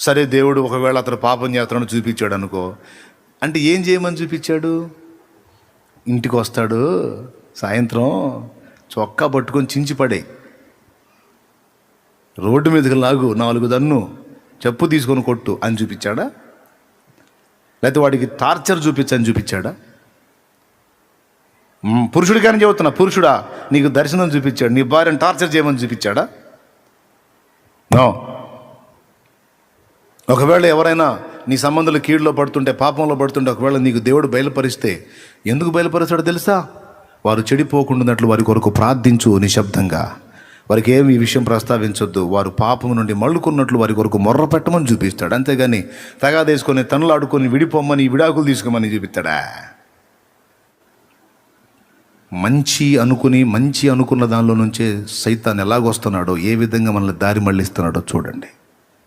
సరే, దేవుడు ఒకవేళ అతను పాపం చేస్తున్నాడు చూపించాడు అనుకో, అంటే ఏం చేయమని చూపించాడు? ఇంటికి వస్తాడు సాయంత్రం, చొక్కా పట్టుకొని చించి పడే, రోడ్డు మీదకి లాగు, 4 దన్ను, చెప్పు తీసుకొని కొట్టు అని చూపించాడా? లేకపోతే వాడికి టార్చర్ చూపించని చూపించాడా? పురుషుడికని చెబుతున్నా, పురుషుడా నీకు దర్శనం చూపించాడు, నీ భార్యను టార్చర్ చేయమని చూపించాడా? నో. ఒకవేళ ఎవరైనా నీ సంబంధాలు కీడులో పడుతుంటే, పాపంలో పడుతుంటే, ఒకవేళ నీకు దేవుడు బయలుపరిస్తే ఎందుకు బయలుపరుస్తాడో తెలుసా? వారు చెడిపోకుండాన్నట్లు వారి కొరకు ప్రార్థించు నిశ్శబ్దంగా. వారికి ఏమి ఈ విషయం ప్రస్తావించొద్దు. వారు పాపము నుండి మళ్ళుకున్నట్లు వారి కొరకు మొర్ర పెట్టమని చూపిస్తాడు. అంతేగాని తగాదేసుకొని తనులాడుకొని విడిపోమ్మని విడాకులు తీసుకోమని చూపిస్తాడా? మంచి అనుకున్న దానిలో నుంచే సైతాన్ ఎలాగొస్తున్నాడో, ఏ విధంగా మనల్ని దారి మళ్ళిస్తున్నాడో చూడండి.